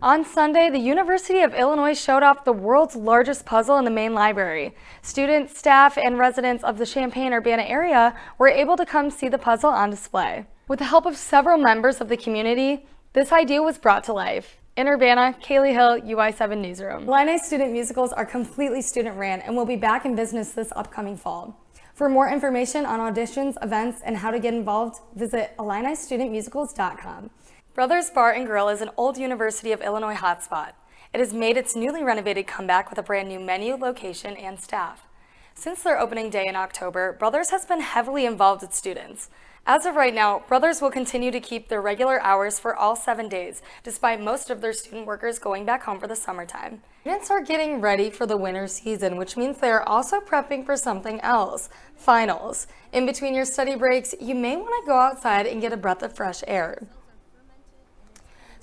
On Sunday, the University of Illinois showed off the world's largest puzzle in the main library. Students, staff, and residents of the Champaign-Urbana area were able to come see the puzzle on display. With the help of several members of the community, this idea was brought to life. In Urbana, Kaylee Hill, UI7 Newsroom. Illini student musicals are completely student-ran and will be back in business this upcoming fall. For more information on auditions, events, and how to get involved, visit IlliniStudentMusicals.com. Brothers Bar and Grill is an old University of Illinois hotspot. It has made its newly renovated comeback with a brand new menu, location, and staff. Since their opening day in October, Brothers has been heavily involved with students. As of right now, Brothers will continue to keep their regular hours for all 7 days, despite most of their student workers going back home for the summertime. Students are getting ready for the winter season, which means they are also prepping for something else, finals. In between your study breaks, you may want to go outside and get a breath of fresh air.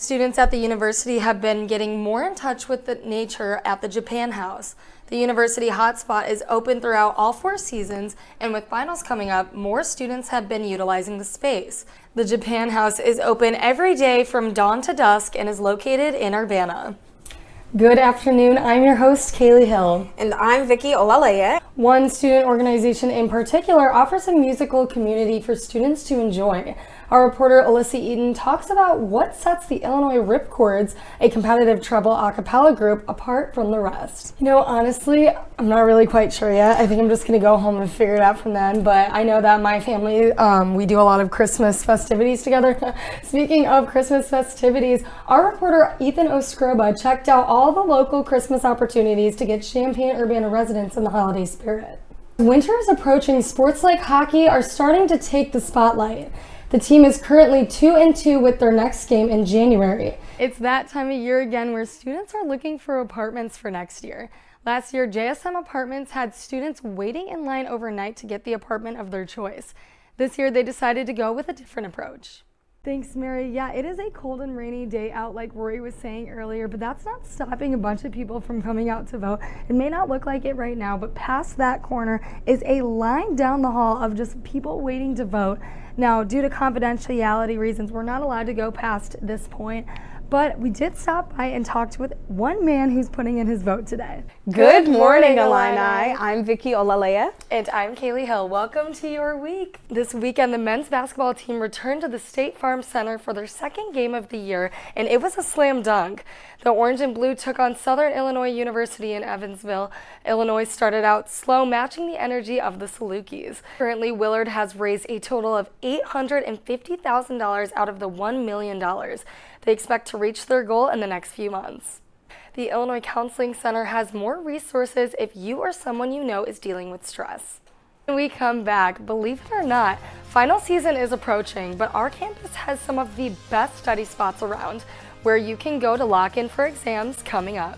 Students at the university have been getting more in touch with the nature at the Japan House. The university hotspot is open throughout all 4 seasons, and with finals coming up, more students have been utilizing the space. The Japan House is open every day from dawn to dusk and is located in Urbana. Good afternoon, I'm your host, Kaylee Hill. And I'm Vicky Olaleye. One student organization in particular offers a musical community for students to enjoy. Our reporter, Alyssa Eden, talks about what sets the Illinois Ripcords, a competitive treble a cappella group, apart from the rest. You know, honestly, I'm not really quite sure yet. I think I'm just going to go home and figure it out from then, but I know that my family, we do a lot of Christmas festivities together. Speaking of Christmas festivities, our reporter, Ethan Ostroba, checked out all the local Christmas opportunities to get Champaign-Urbana residents in the holiday spirit. Winter is approaching. Sports like hockey are starting to take the spotlight. The team is currently 2-2 with their next game in January. It's that time of year again where students are looking for apartments for next year. Last year, JSM Apartments had students waiting in line overnight to get the apartment of their choice. This year, they decided to go with a different approach. Thanks, Mary. Yeah, it is a cold and rainy day out like Rory was saying earlier, but that's not stopping a bunch of people from coming out to vote. It may not look like it right now, but past that corner is a line down the hall of just people waiting to vote. Now, due to confidentiality reasons, we're not allowed to go past this point, but we did stop by and talked with one man who's putting in his vote today. Good morning, Illini. I'm Vicky Olaleye. And I'm Kaylee Hill. Welcome to your week. This weekend, the men's basketball team returned to the State Farm Center for their second game of the year, and it was a slam dunk. The orange and blue took on Southern Illinois University in Evansville. Illinois started out slow, matching the energy of the Salukis. Currently, Willard has raised a total of $850,000 out of the $1 million. They expect to reach their goal in the next few months. The Illinois Counseling Center has more resources if you or someone you know is dealing with stress. When we come back, believe it or not, final season is approaching, but our campus has some of the best study spots around, where you can go to lock in for exams coming up.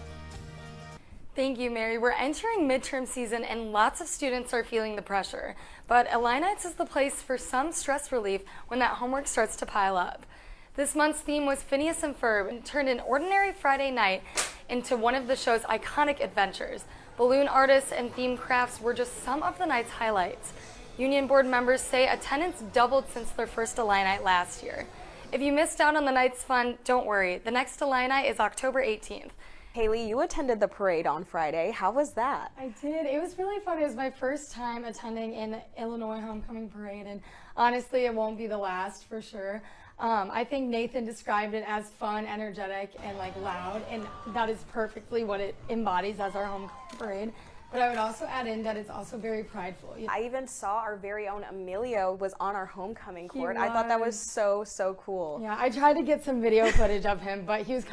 Thank you, Mary. We're entering midterm season and lots of students are feeling the pressure, but Illinites is the place for some stress relief when that homework starts to pile up. This month's theme was Phineas and Ferb and turned an ordinary Friday night into one of the show's iconic adventures. Balloon artists and theme crafts were just some of the night's highlights. Union board members say attendance doubled since their first Illini last year. If you missed out on the night's fun, don't worry. The next Illini is October 18th. Haley, you attended the parade on Friday. How was that? I did. It was really fun. It was my first time attending an Illinois homecoming parade, and honestly, it won't be the last for sure. I think Nathan described it as fun, energetic, and loud, and that is perfectly what it embodies as our homecoming parade. But I would also add in that it's also very prideful. I even saw our very own Emilio was on our homecoming court. I thought that was so cool. Yeah, I tried to get some video footage of him, but he was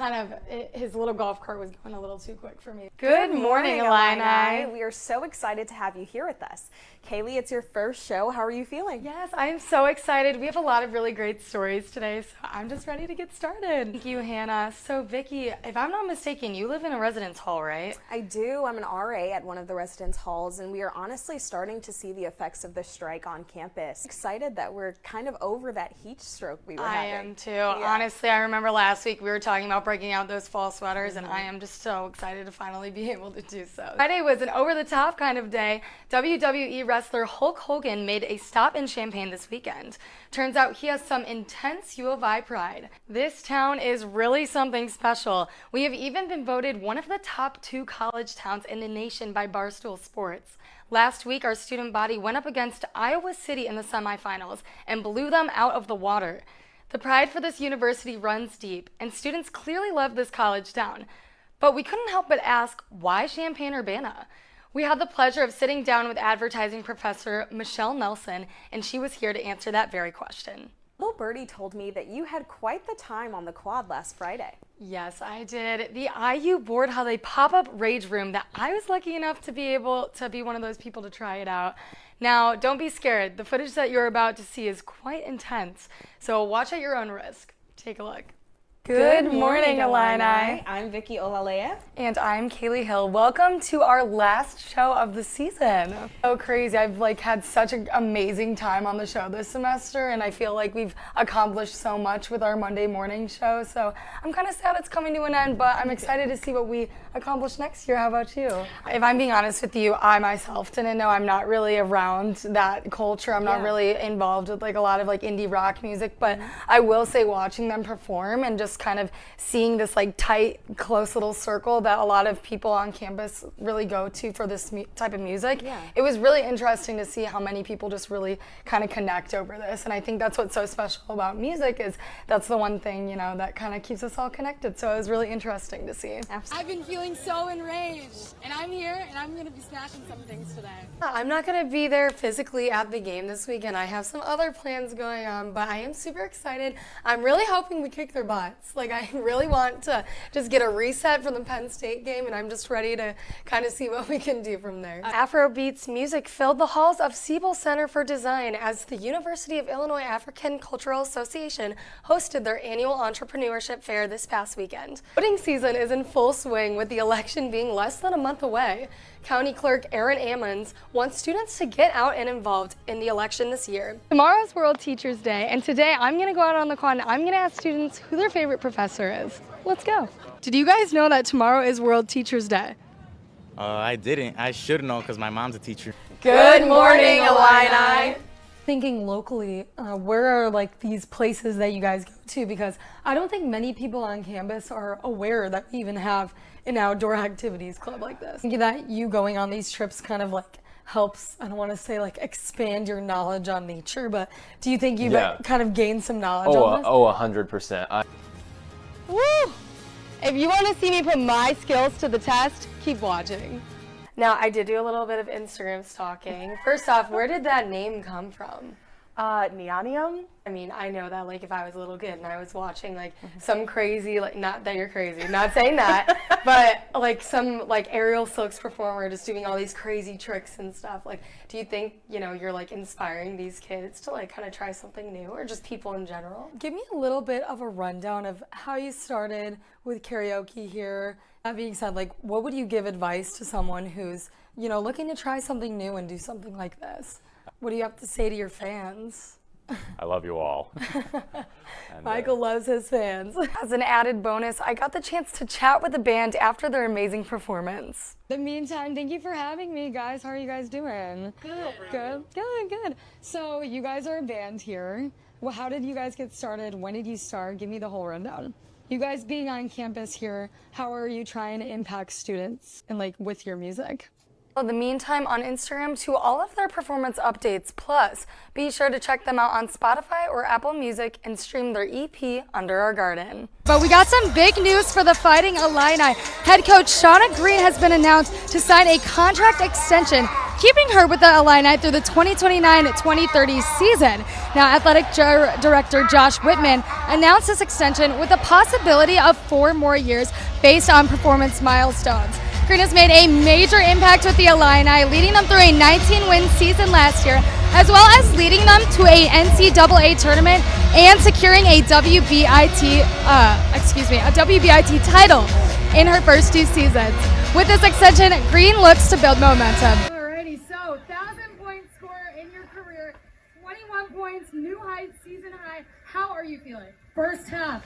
his little golf cart was going a little too quick for me. Good morning, Illini. We are so excited to have you here with us. Kaylee, it's your first show. How are you feeling? Yes, I am so excited. We have a lot of really great stories today, so I'm just ready to get started. Thank you, Hannah. So, Vicky, if I'm not mistaken, you live in a residence hall, right? I do. I'm an RA at one of the residence halls, and we are honestly starting to see the effects of the strike on campus. Excited that we're kind of over that heat stroke we were having. I am too. Yeah. Honestly, I remember last week we were talking about breaking out those fall sweaters, and I am just so excited to finally be able to do so. Friday was an over-the-top kind of day. WWE wrestler Hulk Hogan made a stop in Champaign this weekend. Turns out he has some intense U of I pride. This town is really something special. We have even been voted one of the top 2 college towns in the nation by Barstool Sports. Last week, our student body went up against Iowa City in the semifinals and blew them out of the water. The pride for this university runs deep, and students clearly love this college town. But we couldn't help but ask, why Champaign-Urbana? We had the pleasure of sitting down with advertising professor Michelle Nelson, and she was here to answer that very question. Little Birdie told me that you had quite the time on the quad last Friday. Yes, I did. The IU Board held a pop-up rage room that I was lucky enough to be able to be one of those people to try it out. Now, don't be scared. The footage that you're about to see is quite intense, so watch at your own risk. Take a look. Good morning, Illini. I'm Vicky Olalea. And I'm Kaylee Hill. Welcome to our last show of the season. So crazy. I've had such an amazing time on the show this semester, and I feel like we've accomplished so much with our Monday morning show. So I'm kind of sad it's coming to an end, but I'm excited to see what we accomplish next year. How about you? If I'm being honest with you, I myself didn't know. I'm not really around that culture. I'm not really involved with a lot of indie rock music, but I will say watching them perform and just kind of seeing this tight, close little circle that a lot of people on campus really go to for this type of music. It was really interesting to see how many people just really kind of connect over this, and I think that's what's so special about music is that's the one thing, that kind of keeps us all connected. So it was really interesting to see. Absolutely. I've been feeling so enraged, and I'm here, and I'm going to be smashing some things today. I'm not going to be there physically at the game this weekend. I have some other plans going on, but I am super excited. I'm really hoping we kick their butts. I really want to just get a reset from the Penn State game, and I'm just ready to kind of see what we can do from there. Afrobeats music filled the halls of Siebel Center for Design as the University of Illinois African Cultural Association hosted their annual entrepreneurship fair this past weekend. Voting season is in full swing with the election being less than a month away. County Clerk Aaron Ammons wants students to get out and involved in the election this year. Tomorrow's World Teachers Day, and today I'm going to go out on the quad and I'm going to ask students who their favorite professor is. Let's go. Did you guys know that tomorrow is World Teachers Day? I didn't. I should know because my mom's a teacher. Good morning, Illini. Thinking locally, where are these places that you guys go to? Because I don't think many people on campus are aware that we even have an outdoor activities club like this. Think that you going on these trips kind of helps, I don't want to say expand your knowledge on nature, but do you think you've kind of gained some knowledge on this? 100%. Woo! If you want to see me put my skills to the test, keep watching. Now, I did do a little bit of Instagram stalking. First off, where did that name come from? Neonium. I mean, I know that if I was a little kid and I was watching some crazy, not that you're crazy, not saying that, but some aerial silks performer just doing all these crazy tricks and stuff. Do you think, you're inspiring these kids to kind of try something new, or just people in general? Give me a little bit of a rundown of how you started with karaoke here. That being said, what would you give advice to someone who's, looking to try something new and do something like this? What do you have to say to your fans? I love you all. Michael loves his fans. As an added bonus, I got the chance to chat with the band after their amazing performance. In the meantime, thank you for having me, guys. How are you guys doing? Good. So you guys are a band here. Well, how did you guys get started? When did you start? Give me the whole rundown. You guys being on campus here, how are you trying to impact students and with your music? In the meantime, on Instagram to all of their performance updates. Plus, be sure to check them out on Spotify or Apple Music and stream their EP, Under Our Garden. But we got some big news for the Fighting Illini. Head coach Shauna Green has been announced to sign a contract extension, keeping her with the Illini through the 2029-2030 season. Now, athletic director Josh Whitman announced this extension with a possibility of 4 more years based on performance milestones. Green has made a major impact with the Illini, leading them through a 19-win season last year, as well as leading them to a NCAA tournament and securing a WBIT title in her first 2 seasons. With this extension, Green looks to build momentum. Alrighty, so 1,000-point score in your career, 21 points, new height, season high. How are you feeling? First half,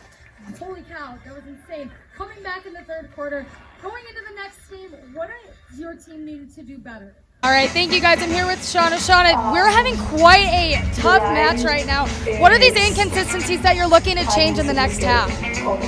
holy cow, that was insane. Coming back in the third quarter, going into the next game, what does your team need to do better? All right, thank you guys. I'm here with Shauna. Shauna, we're having quite a tough match right now. What are these inconsistencies that you're looking to change in the next half?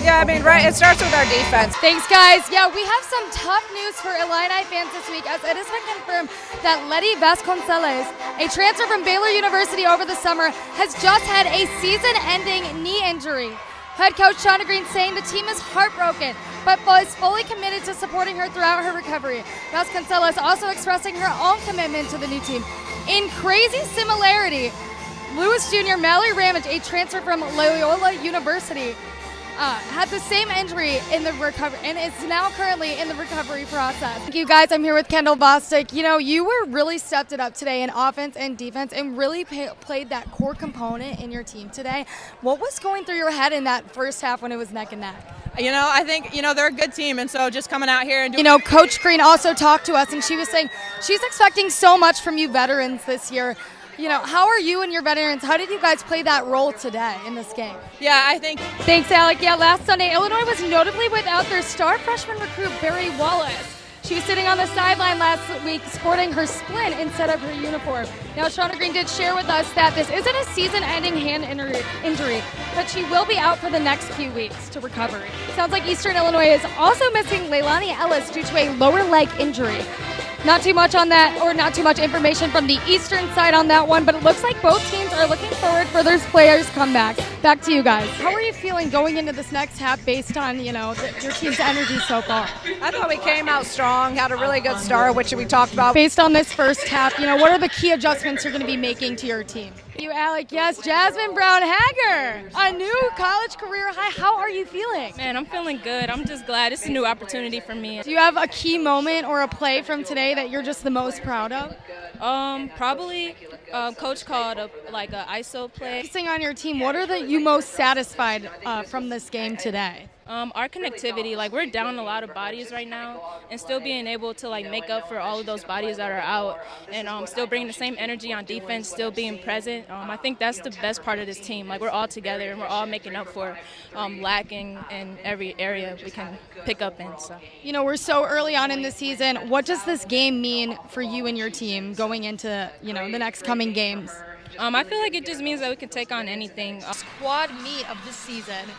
Yeah, I mean, right, it starts with our defense. Thanks, guys. Yeah, we have some tough news for Illini fans this week, as it has been confirmed that Letty Vasconcelos, a transfer from Baylor University over the summer, has just had a season-ending knee injury. Head coach Shauna Green saying the team is heartbroken, but is fully committed to supporting her throughout her recovery. Vasconcelos also expressing her own commitment to the new team. In crazy similarity, Lewis Jr. Mallory Ramage, a transfer from Loyola University, had the same injury in the recovery and is now currently in the recovery process. Thank you guys. I'm here with Kendall Bostic. You know, you were really stepped it up today in offense and defense and really played that core component in your team today. What was going through your head in that first half when it was neck and neck? You know, I think, you know, they're a good team, and so just coming out here and doing. You know, Coach Green also talked to us, and she was saying she's expecting so much from you veterans this year. You know, how are you and your veterans, how did you guys play that role today in this game? Yeah, I think. Thanks, Alec. Yeah, last Sunday, Illinois was notably without their star freshman recruit, Barry Wallace. She was sitting on the sideline last week sporting her splint instead of her uniform. Now, Shauna Green did share with us that this isn't a season-ending hand injury, but she will be out for the next few weeks to recovery. Sounds like Eastern Illinois is also missing Leilani Ellis due to a lower leg injury. Not too much on that, or not too much information from the Eastern side on that one, but it looks like both teams are looking forward for their players' comebacks. Back to you guys. How are you feeling going into this next half based on, you know, your team's energy so far? I thought we came out strong, had a really good start, which we talked about. Based on this first half, you know, what are the key adjustments you're going to be making to your team? You, Alec, yes, Jasmine Brown-Hager, a new college career high. How are you feeling? Man, I'm feeling good. I'm just glad it's a new opportunity for me. Do you have a key moment or a play from today that you're just the most proud of? Probably coach called a ISO play. Focusing on your team, what are you most satisfied from this game today? Our connectivity, like we're down a lot of bodies right now, and still being able to like make up for all of those bodies that are out, and still bringing the same energy on defense, still being present. I think that's the best part of this team. Like we're all together and we're all making up for lacking in every area we can pick up in. So. You know, we're so early on in the season. What does this game mean for you and your team going into, you know, the next coming games? I feel like it just means that we can take on anything. Squad meet of the season.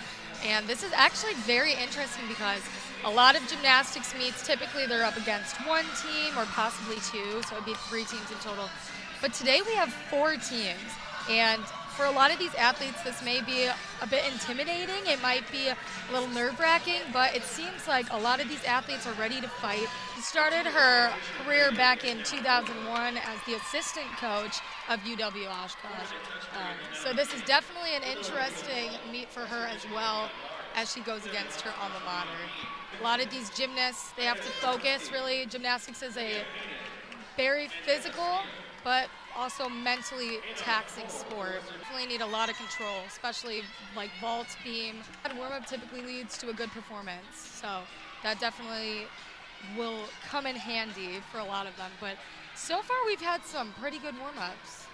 And this is actually very interesting because a lot of gymnastics meets, typically they're up against one team or possibly two, so it would be 3 teams in total. But today we have 4 teams, and for a lot of these athletes, this may be a bit intimidating. It might be a little nerve-wracking, but it seems like a lot of these athletes are ready to fight. She started her career back in 2001 as the assistant coach of UW Oshkosh. So this is definitely an interesting meet for her as well as she goes against her alma mater. A lot of these gymnasts, they have to focus really. Gymnastics is a very physical, but also mentally taxing sport. Definitely need a lot of control, especially like vault, beam. Warm-up typically leads to a good performance, so that definitely will come in handy for a lot of them. But so far we've had some pretty good warm-ups.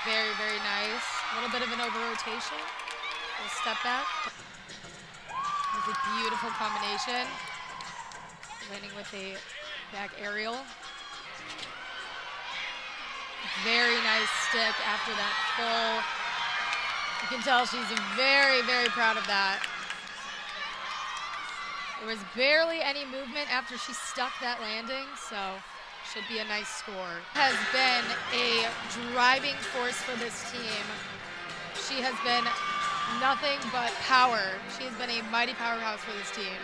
Very, very nice. A little bit of an over-rotation. Little step back. It's a beautiful combination. Landing with a back aerial. Very nice stick after that full. You can tell she's very, very proud of that. There was barely any movement after she stuck that landing, so should be a nice score. Has been a driving force for this team. She has been nothing but power. She has been a mighty powerhouse for this team.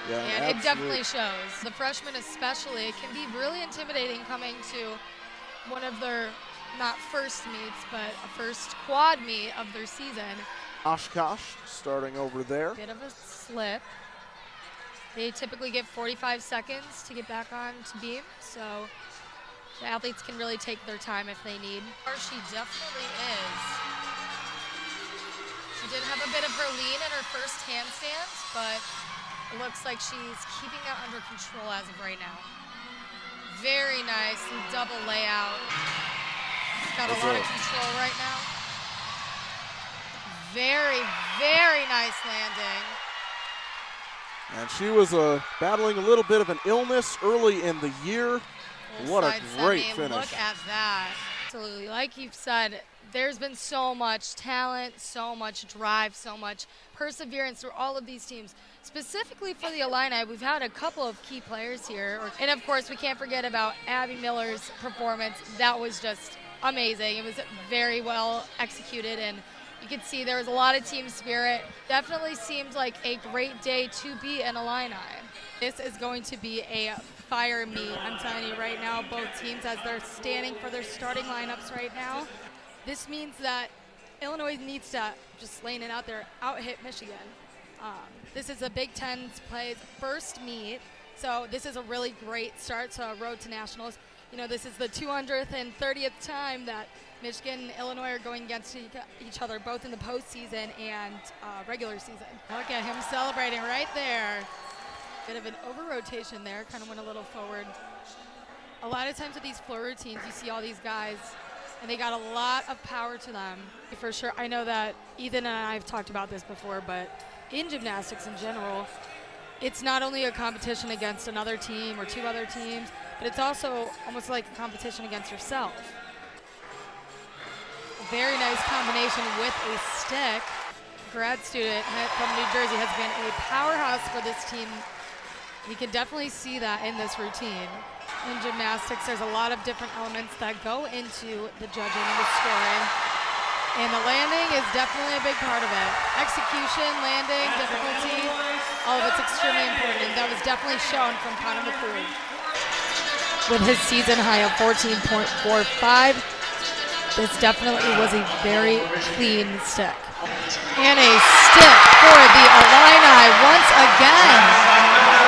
Yeah, and absolutely. It definitely shows. The freshmen especially, it can be really intimidating coming to one of their, not first meets, but a first quad meet of their season. Oshkosh starting over there. Bit of a slip. They typically get 45 seconds to get back on to beam, so the athletes can really take their time if they need. She definitely is. She did have a bit of her lean in her first handstand, but it looks like she's keeping that under control as of right now. Very nice double layout. Got a lot of control right now. Very, very nice landing. And she was battling a little bit of an illness early in the year. What a Side great semi. finish. Look at that. Absolutely. Like you've said, there's been so much talent, so much drive, so much perseverance through all of these teams. Specifically for the Illini, we've had a couple of key players here. And of course, we can't forget about Abby Miller's performance. That was just amazing. It was very well executed, and you could see there was a lot of team spirit. Definitely seemed like a great day to be an Illini. This is going to be a fire meet, I'm telling you right now, both teams as they're standing for their starting lineups right now. This means that Illinois needs to, just laying it out there, out-hit Michigan. This is a Big Ten's plays first meet, so this is a really great start to Road to Nationals. You know, this is the 230th time that Michigan and Illinois are going against each other, both in the postseason and regular season. Look at him celebrating right there. Bit of an over-rotation there, kind of went a little forward. A lot of times with these floor routines, you see all these guys, and they got a lot of power to them. For sure, I know that Ethan and I have talked about this before, but in gymnastics in general, it's not only a competition against another team or two other teams, but it's also almost like a competition against yourself. Very nice combination with a stick. Grad student from New Jersey has been a powerhouse for this team. You can definitely see that in this routine. In gymnastics, there's a lot of different elements that go into the judging and the scoring. And the landing is definitely a big part of it. Execution, landing, difficulty, all of it's extremely important. And that was definitely shown from Connor McCool. With his season high of 14.45, this definitely was a very clean stick. And a stick for the Illini once again.